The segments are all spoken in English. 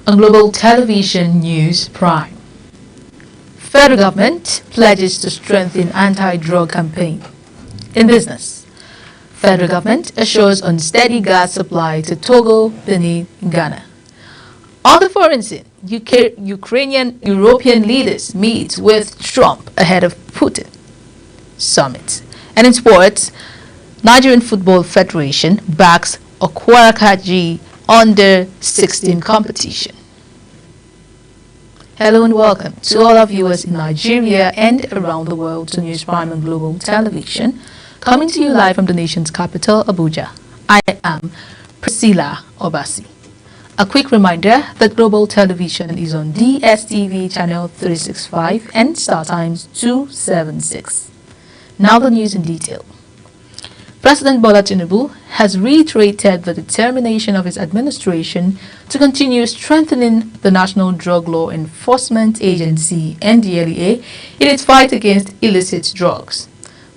on Global Television News Prime. Federal government pledges to strengthen anti-drug campaign. In business, federal government assures on steady gas supply to Togo, Benin, Ghana. On the foreign scene, Ukrainian European leaders meet with Trump ahead of Putin summit. And in sports, Nigerian Football Federation backs Okwarakaji Under-16 competition. Hello and welcome to all our viewers in Nigeria and around the world to News Prime and Global Television, coming to you live from the nation's capital, Abuja. I am Priscilla Obasi. A quick reminder that Global Television is on DSTV channel 365 and StarTimes 276. Now the news in detail. President Bola Tinubu has reiterated the determination of his administration to continue strengthening the National Drug Law Enforcement Agency (NDLEA) in its fight against illicit drugs.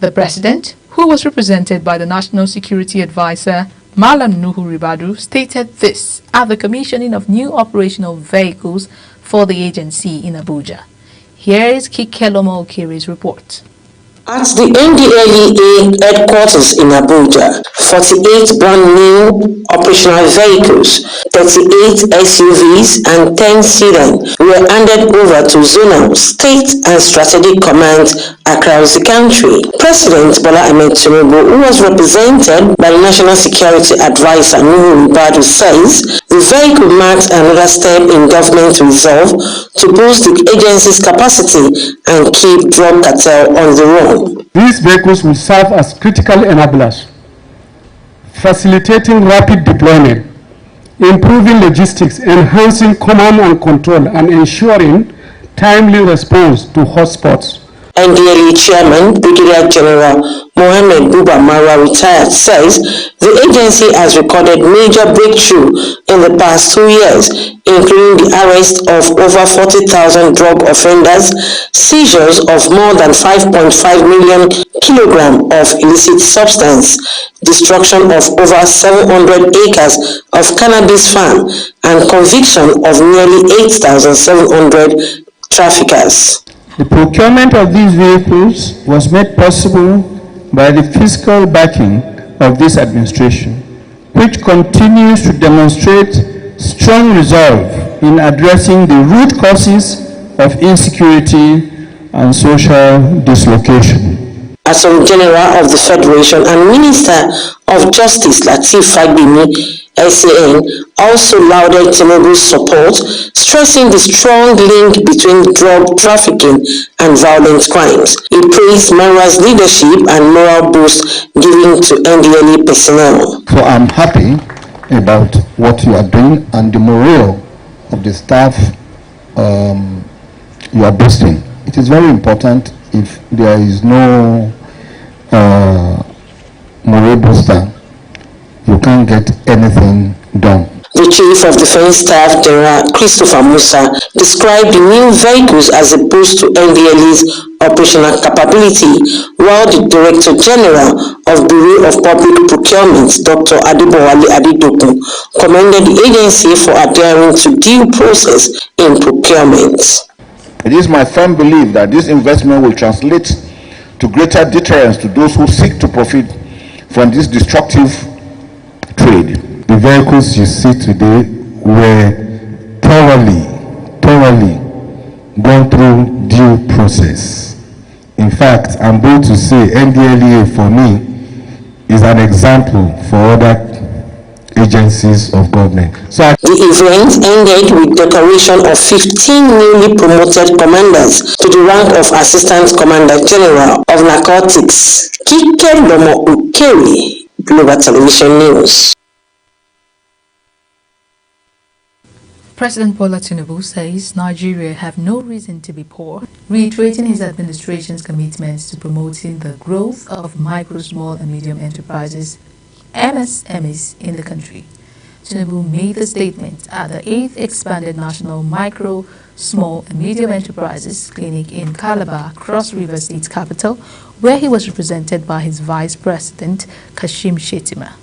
The president, who was represented by the National Security Advisor Malam Nuhu Ribadu, stated this at the commissioning of new operational vehicles for the agency in Abuja. Here is Kikeloma Okiri's report. At the NDLEA headquarters in Abuja, 48 brand new operational vehicles, 38 SUVs and 10 sedan were handed over to zonal, state and strategic commands across the country. President Bola Ahmed Tinubu, who was represented by the National Security Advisor Nuhu Ribadu, says the vehicle marks another step in government resolve to boost the agency's capacity and keep drug cartel on the run. These vehicles will serve as critical enablers, facilitating rapid deployment, improving logistics, enhancing command and control, and ensuring timely response to hotspots. NDLEA Chairman Brigadier General Mohammed Buba Marwa retired says the agency has recorded major breakthrough in the past 2 years, including the arrest of over 40,000 drug offenders, seizures of more than 5.5 million kilograms of illicit substance, destruction of over 700 acres of cannabis farm, and conviction of nearly 8,700 traffickers. The procurement of these vehicles was made possible by the fiscal backing of this administration, which continues to demonstrate strong resolve in addressing the root causes of insecurity and social dislocation. Attorney General of the Federation and Minister of Justice Lateef Fagbemi, SAN, also lauded Tinubu's support, stressing the strong link between drug trafficking and violent crimes. He praised Marwa's leadership and moral boost given to NDLEA personnel. So I'm happy about what you are doing and the morale of the staff you are boosting. It is very important. If there is no morale booster, you can't get anything done. The Chief of Defense Staff, General Christopher Musa, described the new vehicles as a boost to NDLEA's operational capability, while the Director General of Bureau of Public Procurement, Dr. Adebowale Adedokun, commended the agency for adhering to due process in procurement. It is my firm belief that this investment will translate to greater deterrence to those who seek to profit from this destructive trade. The vehicles you see today were thoroughly gone through due process. In fact, I'm bold to say NDLEA for me is an example for other agencies of government. The event ended with decoration of 15 newly promoted commanders to the rank of Assistant Commander General of Narcotics. Kikeloma Okiri, Global Television News. President Bola Tinubu says Nigeria have no reason to be poor, reiterating his administration's commitments to promoting the growth of micro, small and medium enterprises, MSMEs, in the country. Tinubu made the statement at the 8th Expanded National Micro, Small and Medium Enterprises Clinic in Calabar, Cross River State capital, where he was represented by his Vice President, Kashim Shettima.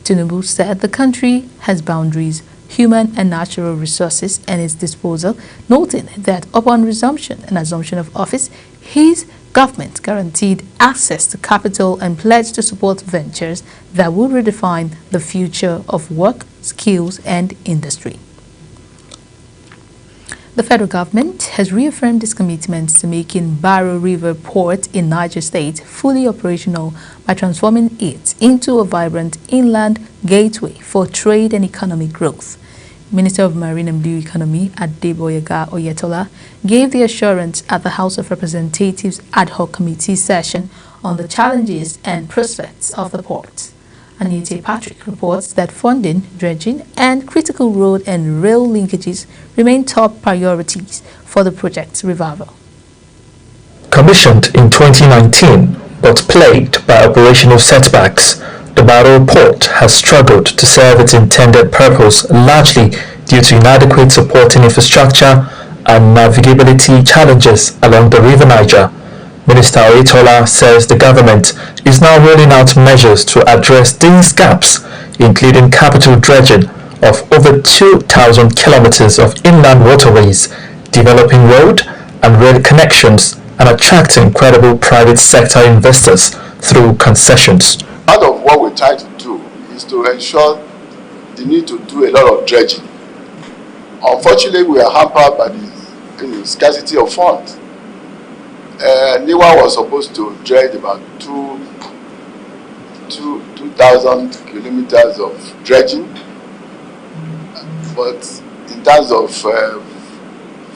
Tinubu said the country has boundaries human and natural resources and its disposal, noting that upon resumption and assumption of office, his government guaranteed access to capital and pledged to support ventures that will redefine the future of work, skills and industry. The federal government has reaffirmed its commitment to making Barrow River Port in Niger State fully operational by transforming it into a vibrant inland gateway for trade and economic growth. Minister of Marine and Blue Economy Adeboyega Oyetola gave the assurance at the House of Representatives Ad Hoc Committee session on the challenges and prospects of the port. Anita Patrick reports that funding, dredging and critical road and rail linkages remain top priorities for the project's revival. Commissioned in 2019 but plagued by operational setbacks, the Barrow Port has struggled to serve its intended purpose largely due to inadequate supporting infrastructure and navigability challenges along the River Niger. Minister Oyetola says the government is now rolling out measures to address these gaps, including capital dredging of over 2,000 kilometers of inland waterways, developing road and rail connections, and attracting credible private sector investors through concessions. Part of what we try to do is to ensure the need to do a lot of dredging. Unfortunately, we are hampered by the scarcity of funds. NIWA was supposed to dredge about 2,000 kilometers of dredging, but in terms of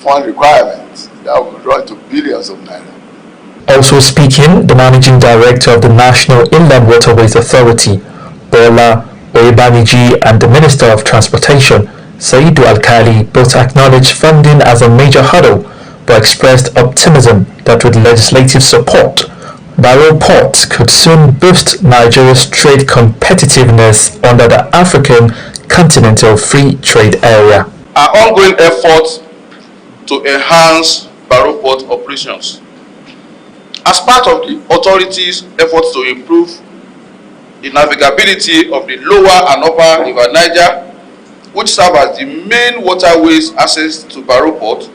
fund requirements, that would run to billions of naira. Also speaking, the Managing Director of the National Inland Waterways Authority, Bola Oyebaniji, and the Minister of Transportation, Saidu Alkali, both acknowledged funding as a major hurdle, but expressed optimism that with legislative support, Barrow Port could soon boost Nigeria's trade competitiveness under the African Continental Free Trade Area. Our ongoing efforts to enhance Barrow Port operations. As part of the authority's efforts to improve the navigability of the lower and upper River Niger, which serve as the main waterways access to Barrow Port,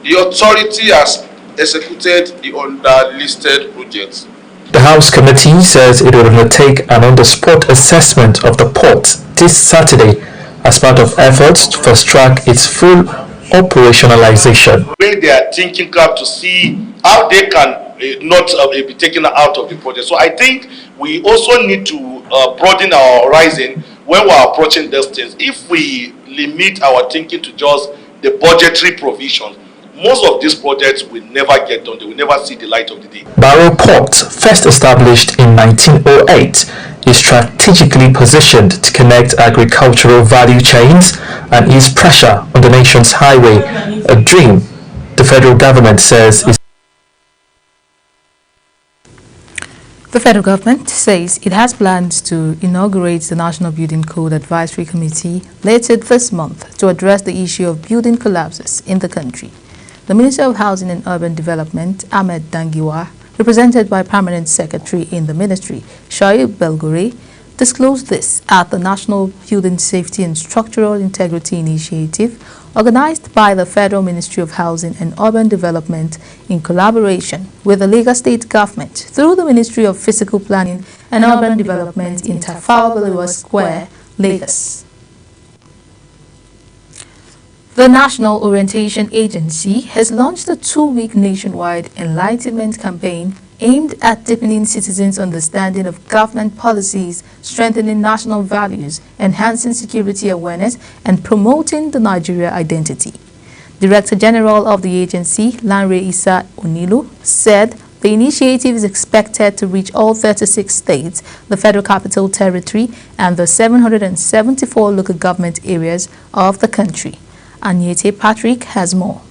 the authority has executed the underlisted projects. The House Committee says it will undertake an on-the-spot assessment of the port this Saturday as part of efforts to fast-track its full operationalization. Bring their thinking cap to see how they can not be taken out of the project. So I think we also need to broaden our horizon when we are approaching these things. If we limit our thinking to just the budgetary provisions, most of these projects will never get done. They will never see the light of the day. Barrow Port, first established in 1908, is strategically positioned to connect agricultural value chains and ease pressure on the nation's highway, a dream the federal government says is. The federal government says it has plans to inaugurate the National Building Code Advisory Committee later this month to address the issue of building collapses in the country. The Minister of Housing and Urban Development, Ahmed Dangiwa, represented by Permanent Secretary in the Ministry, Shoaib Belgore, disclosed this at the National Building Safety and Structural Integrity Initiative organized by the Federal Ministry of Housing and Urban Development in collaboration with the Lagos State Government through the Ministry of Physical Planning and Urban Development in Tafawa Balewa Square, Lagos. The National Orientation Agency has launched a 2-week nationwide enlightenment campaign aimed at deepening citizens' understanding of government policies, strengthening national values, enhancing security awareness, and promoting the Nigeria identity. Director General of the agency, Lanre Issa Onilu, said the initiative is expected to reach all 36 states, the Federal Capital Territory, and the 774 local government areas of the country. Anyete Patrick has more.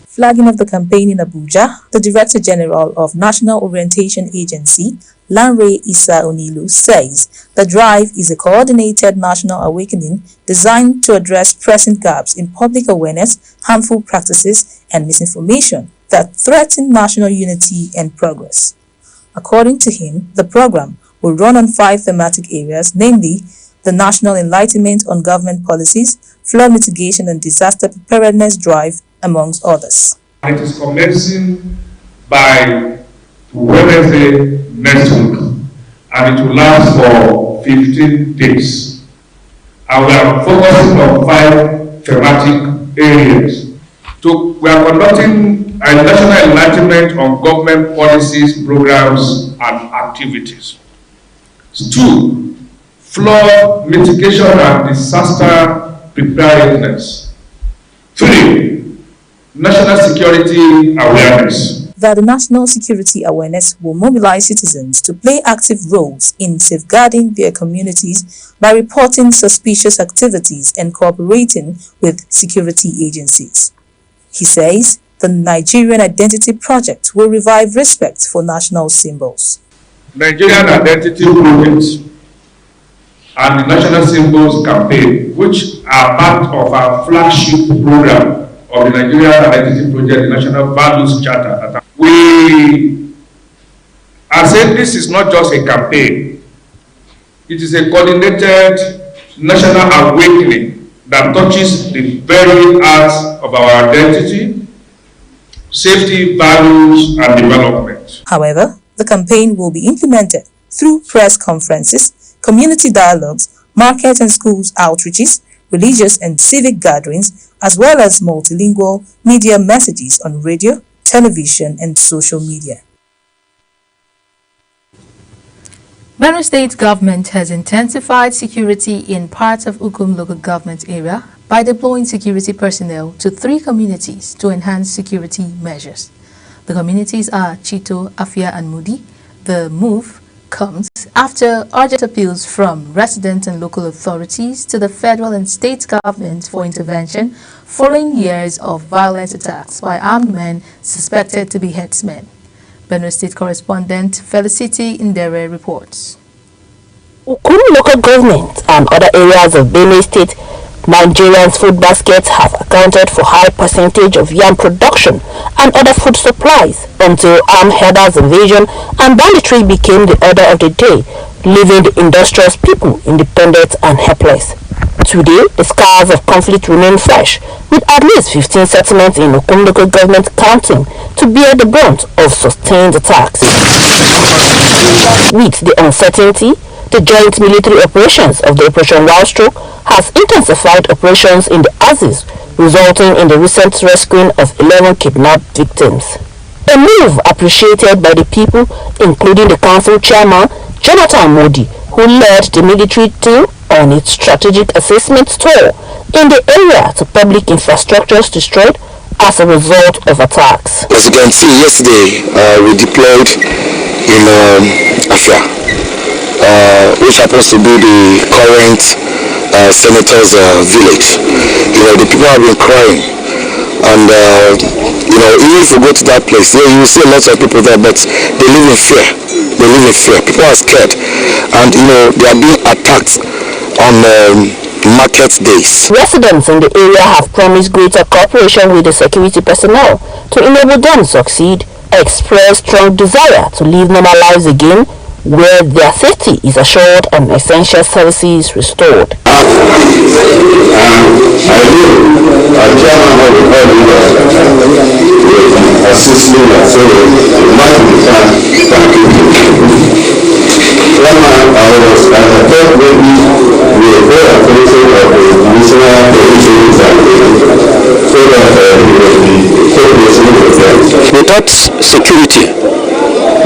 Flagging of the campaign in Abuja, the Director General of National Orientation Agency, Lanre Issa Onilu, says the drive is a coordinated national awakening designed to address pressing gaps in public awareness, harmful practices, and misinformation that threaten national unity and progress. According to him, the program will run on 5 thematic areas, namely the the National Enlightenment on Government Policies, Flood Mitigation and Disaster Preparedness Drive, amongst others. It is commencing by Wednesday next week, and it will last for 15 days. And we are focusing on 5 thematic areas. We are conducting a national enlightenment on government policies, programs, and activities. 2, flood mitigation and disaster preparedness. 3, national security awareness. That the national security awareness will mobilize citizens to play active roles in safeguarding their communities by reporting suspicious activities and cooperating with security agencies. He says the Nigerian Identity Project will revive respect for national symbols. Nigerian Identity Project and the National Symbols Campaign, which are part of our flagship program of the Nigerian Identity Project, the National Values Charter. We are saying this is not just a campaign, it is a coordinated national awakening that touches the very heart of our identity, safety, values, and development. However, the campaign will be implemented through press conferences, community dialogues, market and schools outreaches, religious and civic gatherings, as well as multilingual media messages on radio, television, and social media. Benue State government has intensified security in parts of Ukum local government area by deploying security personnel to 3 communities to enhance security measures. The communities are Chito, Afia, and Mudi. The move comes after urgent appeals from residents and local authorities to the federal and state government for intervention following years of violent attacks by armed men suspected to be headsmen. Benue State correspondent Felicity Indere reports. Ukum local government and other areas of Benue State, Nigerians' food baskets have accounted for high percentage of yam production and other food supplies until armed herders invasion and banditry became the order of the day, leaving the industrious people independent and helpless. Today, the scars of conflict remain fresh, with at least 15 settlements in Ukum local government counting to bear the brunt of sustained attacks. With the uncertainty, the joint military operations of the Operation Wild Stroke has intensified operations in the Axis, resulting in the recent rescuing of 11 kidnapped victims. A move appreciated by the people, including the council chairman, Jonathan Modi, who led the military team on its strategic assessment tour in the area to public infrastructures destroyed as a result of attacks. As you can see, yesterday we deployed in Afia, which happens to be the current senator's village. The people have been crying, and even if you go to that place, you will see lots of people there, but they live in fear. People are scared, and they are being attacked on market days. Residents in the area have promised greater cooperation with the security personnel to enable them to succeed, express strong desire to live normal lives again, where their safety is assured and essential services restored. Without security,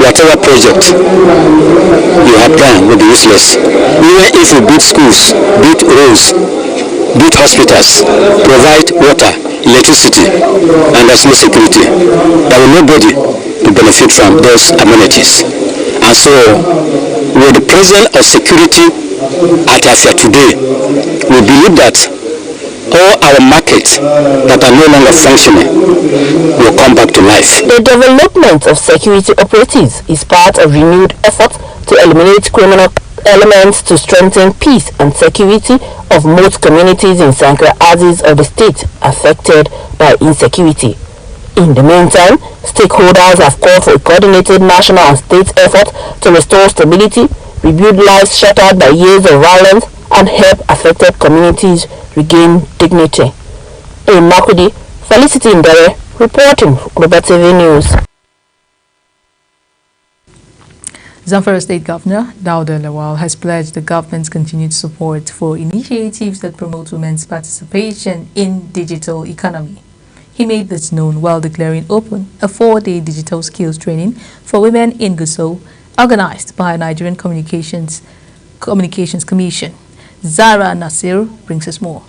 whatever project you have done will be useless. Even if you build schools, build roads, build hospitals, provide water, electricity, and there's no security, there will nobody to benefit from those amenities. And so, with the presence of security at Afia today, we believe that all our markets that are no longer functioning will come back to life. The development of security operatives is part of renewed efforts to eliminate criminal elements to strengthen peace and security of most communities in Sankara Axis of the state affected by insecurity. In the meantime, stakeholders have called for a coordinated national and state effort to restore stability, rebuild lives shattered by years of violence, and help affected communities regain dignity. In Makudi, Felicity Ndere reporting for Global TV News. Zamfara State Governor Dauda Lawal has pledged the government's continued support for initiatives that promote women's participation in digital economy. He made this known while declaring open a 4-day digital skills training for women in Gusau, organized by Nigerian Communications Commission. Zara Nasir brings us more.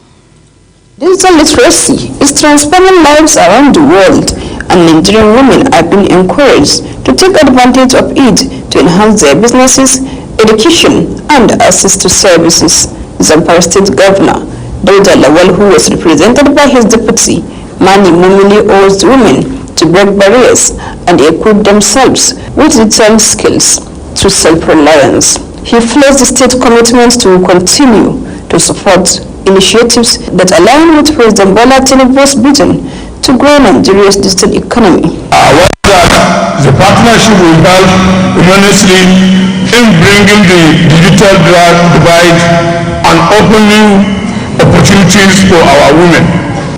Digital literacy is transforming lives around the world, and Nigerian women are being encouraged to take advantage of it to enhance their businesses, education, and access to services. Zamfara State Governor Dauda Lawal, who was represented by his deputy, Mani Mumini, urged women to break barriers and equip themselves with digital skills to self-reliance. He flexed the state commitment to continue to support initiatives that align with President Bola Tinubu's vision to grow Nigeria's digital economy. The partnership will help enormously in bringing the digital divide and opening opportunities for our women.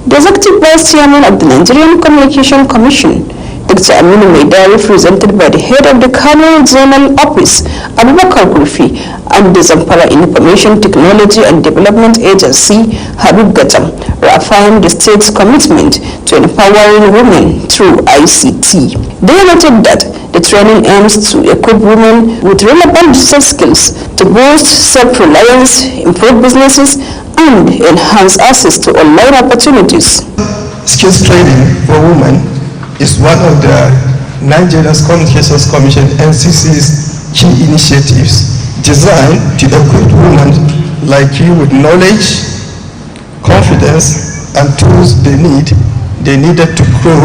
The Executive Vice Chairman of the Nigerian Communication Commission, Dr. Aminu Maidari, represented by the head of the Kano Zonal Office, Abubakar Gurfi, and the Zamfara Information Technology and Development Agency, Habib Gatam, reaffirmed the state's commitment to empowering women through ICT. They noted that the training aims to equip women with relevant digital skills to boost self-reliance, improve businesses, and enhance access to online opportunities. Skills training for women is one of the Nigerian Communications Commission NCC's key initiatives designed to equip women like you with knowledge, confidence, and tools they needed to grow,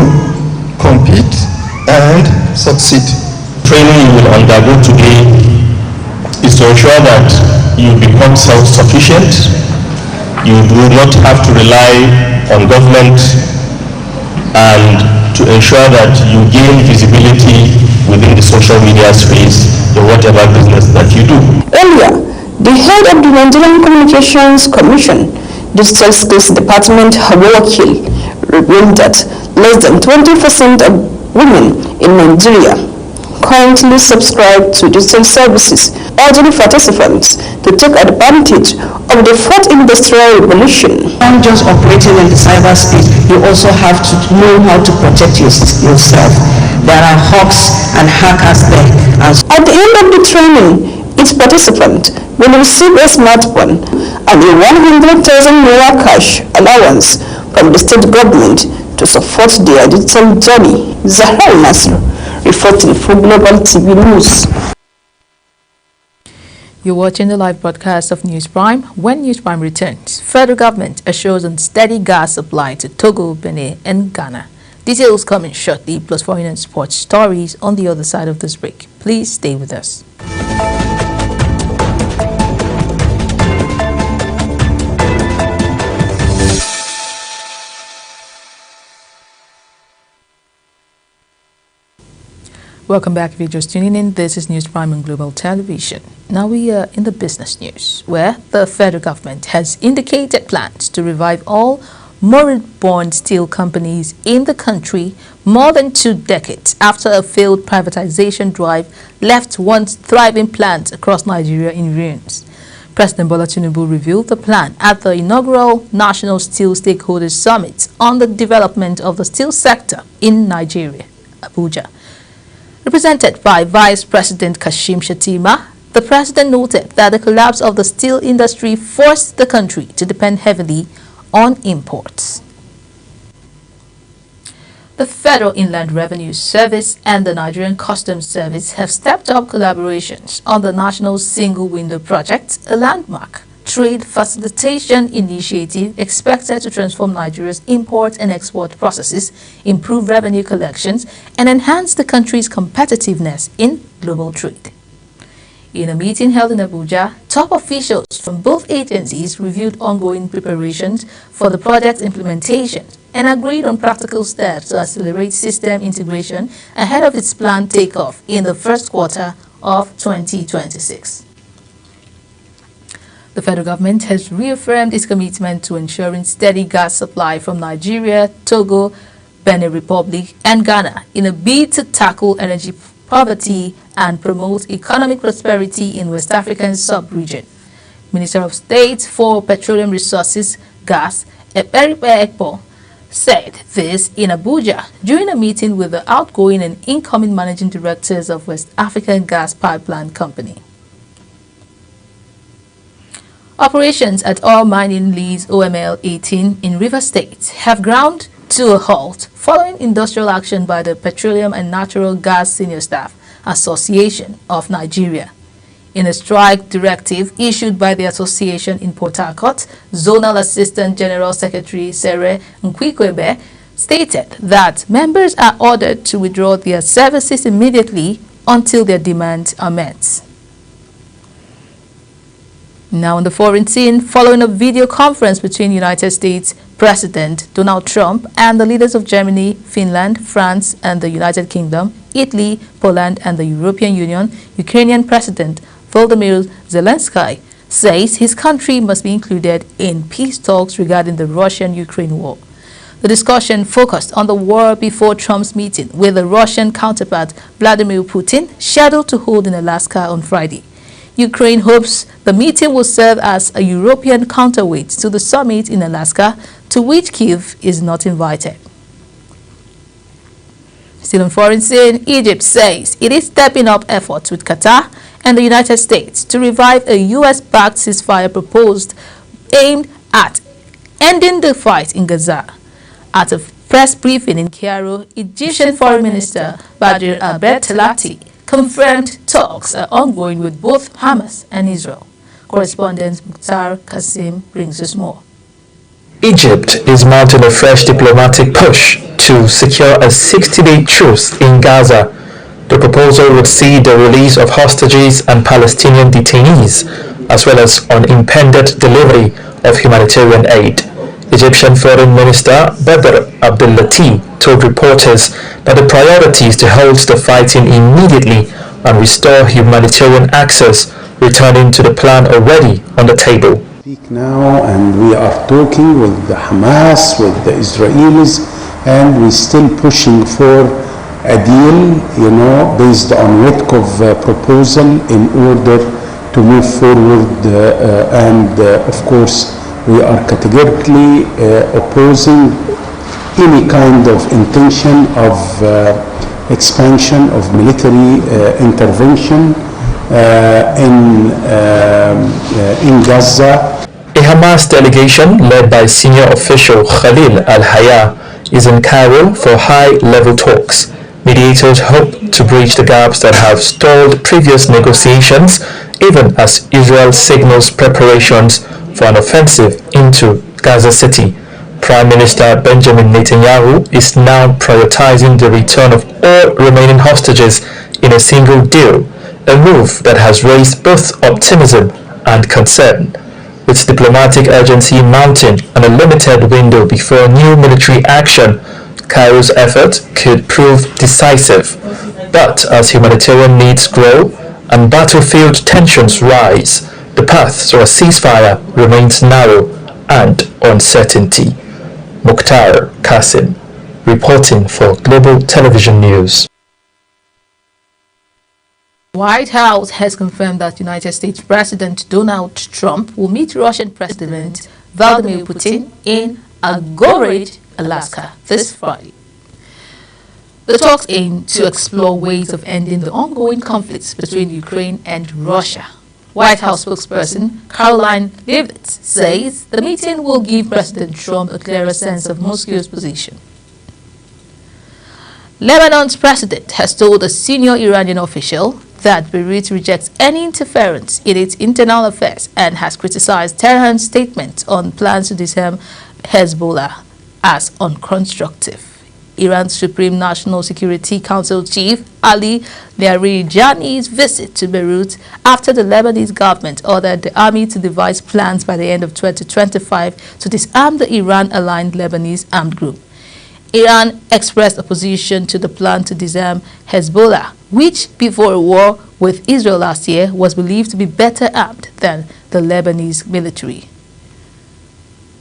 compete, and succeed. Training you will undergo today is to ensure that you become self-sufficient. You do not have to rely on government, and to ensure that you gain visibility within the social media space in whatever business that you do. Earlier, the head of the Nigerian Communications Commission, Digital Skills Department, Hawa Wakil, revealed that less than 20% of women in Nigeria currently subscribe to digital services, urging participants to take advantage of the fourth industrial revolution. Not just operating in the cyberspace, you also have to know how to protect yourself. There are hawks and hackers there. At the end of the training, each participant will receive a smartphone and a 100,000 naira cash allowance from the state government to support their digital journey. Zahra Nasir, reporting for Global TV News. You're watching the live broadcast of News Prime. When News Prime returns, federal government assures on steady gas supply to Togo, Benin, and Ghana. Details coming shortly, plus foreign and sports stories on the other side of this break. Please stay with us. Welcome back. If you're just tuning in, this is News Prime on Global Television. Now we are in the business news, where the federal government has indicated plans to revive all moribund steel companies in the country more than 2 decades after a failed privatization drive left once thriving plants across Nigeria in ruins. President Bola Tinubu revealed the plan at the inaugural National Steel Stakeholders Summit on the development of the steel sector in Nigeria, Abuja. Represented by Vice President Kashim Shettima, the president noted that the collapse of the steel industry forced the country to depend heavily on imports. The Federal Inland Revenue Service and the Nigerian Customs Service have stepped up collaborations on the National Single Window Project, a landmark trade facilitation initiative expected to transform Nigeria's import and export processes, improve revenue collections, and enhance the country's competitiveness in global trade. In a meeting held in Abuja, top officials from both agencies reviewed ongoing preparations for the project's implementation and agreed on practical steps to accelerate system integration ahead of its planned takeoff in the first quarter of 2026. The federal government has reaffirmed its commitment to ensuring steady gas supply from Nigeria, Togo, Benin Republic, and Ghana in a bid to tackle energy poverty and promote economic prosperity in West African sub-region. Minister of State for Petroleum Resources, Gas, Eberipe Ekpo, said this in Abuja during a meeting with the outgoing and incoming managing directors of West African Gas Pipeline Company. Operations at all mining leads OML 18 in Rivers State have ground to a halt following industrial action by the Petroleum and Natural Gas Senior Staff Association of Nigeria. In a strike directive issued by the association in Port Harcourt, Zonal Assistant General Secretary Sere Nkwikwebe stated that members are ordered to withdraw their services immediately until their demands are met. Now on the foreign scene, following a video conference between United States President Donald Trump and the leaders of Germany, Finland, France, and the United Kingdom, Italy, Poland, and the European Union, Ukrainian President Volodymyr Zelensky says his country must be included in peace talks regarding the Russian-Ukraine war. The discussion focused on the war before Trump's meeting with the Russian counterpart Vladimir Putin, scheduled to hold in Alaska on Friday. Ukraine hopes the meeting will serve as a European counterweight to the summit in Alaska, to which Kyiv is not invited. Still on foreign scene, Egypt says it is stepping up efforts with Qatar and the United States to revive a U.S.-backed ceasefire proposed aimed at ending the fight in Gaza. At a press briefing in Cairo, Egyptian Foreign Minister Badr al-Abdelati confirmed talks are ongoing with both Hamas and Israel. Correspondent Mukhtar Kasim brings us more. Egypt is mounting a fresh diplomatic push to secure a 60-day truce in Gaza. The proposal would see the release of hostages and Palestinian detainees, as well as unimpeded delivery of humanitarian aid. Egyptian Foreign Minister Badr Abdel-Lati told reporters that the priority is to halt the fighting immediately and restore humanitarian access, returning to the plan already on the table. Now, and we are talking with the Hamas, with the Israelis, and we're still pushing for a deal, based on Witkov proposal in order to move forward, and of course we are categorically opposing any kind of intention of expansion of military intervention in Gaza. A Hamas delegation led by senior official Khalil al-Hayya is in Cairo for high-level talks. Mediators hope to bridge the gaps that have stalled previous negotiations, even as Israel signals preparations for an offensive into Gaza City. Prime Minister Benjamin Netanyahu is now prioritizing the return of all remaining hostages in a single deal, a move that has raised both optimism and concern. With diplomatic urgency mounting and a limited window before new military action, Cairo's effort could prove decisive. But as humanitarian needs grow and battlefield tensions rise, the path to a ceasefire remains narrow and uncertainty. Mukhtar Kasim, reporting for Global Television News. White House has confirmed that United States President Donald Trump will meet Russian President Vladimir Putin in Agorad, Alaska this Friday. The talks aim to explore ways of ending the ongoing conflicts between Ukraine and Russia. White House spokesperson Caroline Leavitt says the meeting will give President Trump a clearer sense of Moscow's position. Lebanon's president has told a senior Iranian official that Beirut rejects any interference in its internal affairs and has criticized Tehran's statement on plans to disarm Hezbollah as unconstructive. Iran's Supreme National Security Council chief Ali Larijani's visit to Beirut after the Lebanese government ordered the army to devise plans by the end of 2025 to disarm the Iran-aligned Lebanese armed group. Iran expressed opposition to the plan to disarm Hezbollah, which before a war with Israel last year was believed to be better armed than the Lebanese military.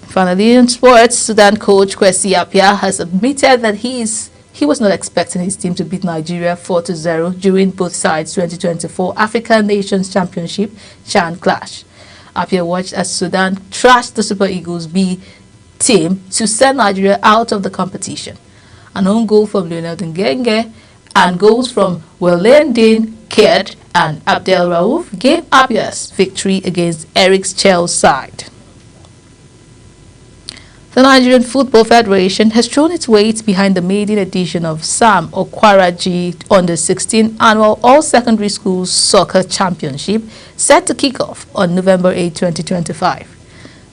Finally, in sports, Sudan coach Kwesi Appiah has admitted that he was not expecting his team to beat Nigeria 4-0 during both sides' 2024 African Nations Championship CHAN clash. Appiah watched as Sudan trashed the Super Eagles B team to send Nigeria out of the competition. An own goal from Lionel Ngenge and goals from Welendin Ked and Abdel Raouf gave Appiah's victory against Eric's Chelsea side. The Nigerian Football Federation has thrown its weight behind the maiden edition of Sam Okwaraji Under-16 Annual All-Secondary Schools Soccer Championship set to kick off on November 8, 2025.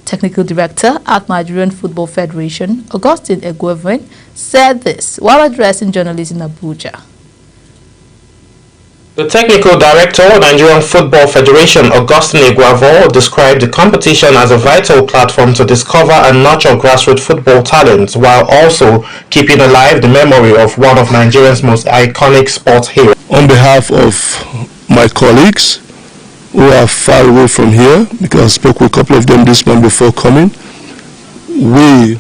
Technical Director at Nigerian Football Federation, Augustine Egwevin, said this while addressing journalists in Abuja. The Technical Director of Nigerian Football Federation, Augustine Egwavor, described the competition as a vital platform to discover and nurture grassroots football talent while also keeping alive the memory of one of Nigeria's most iconic sports heroes. On behalf of my colleagues who are far away from here, because I spoke with a couple of them this month before coming, we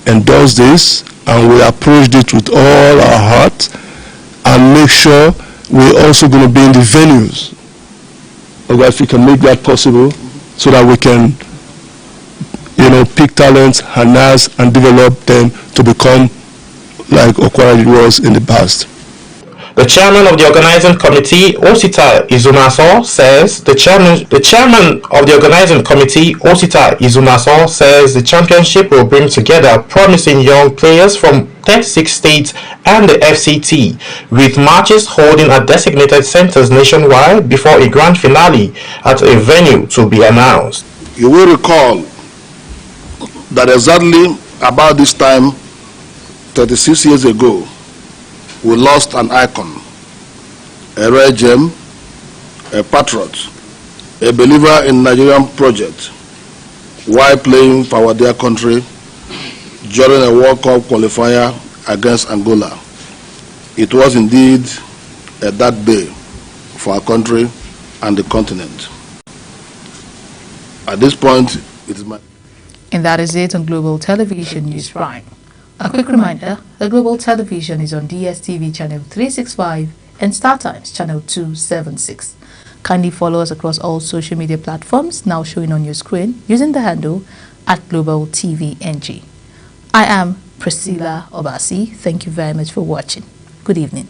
endorse this and we approached it with all our heart and make sure we're also going to be in the venues. Otherwise, we can make that possible so that we can, pick talents, harness, and develop them to become like Okwaraji was in the past. The chairman of the organizing committee, Osita Izunaso, says the championship will bring together promising young players from 36 states and the FCT, with matches holding at designated centers nationwide before a grand finale at a venue to be announced. You will recall that exactly about this time, 36 years ago, we lost an icon, a rare gem, a patriot, a believer in Nigerian project, while playing for our dear country during a World Cup qualifier against Angola. It was indeed a dark day for our country and the continent. At this point, it is my... And that is it on Global Television News Prime. A quick reminder, the Global Television is on DSTV channel 365 and StarTimes channel 276. Kindly follow us across all social media platforms now showing on your screen using the handle @GlobalTVNG. I am Priscilla Obasi. Thank you very much for watching. Good evening.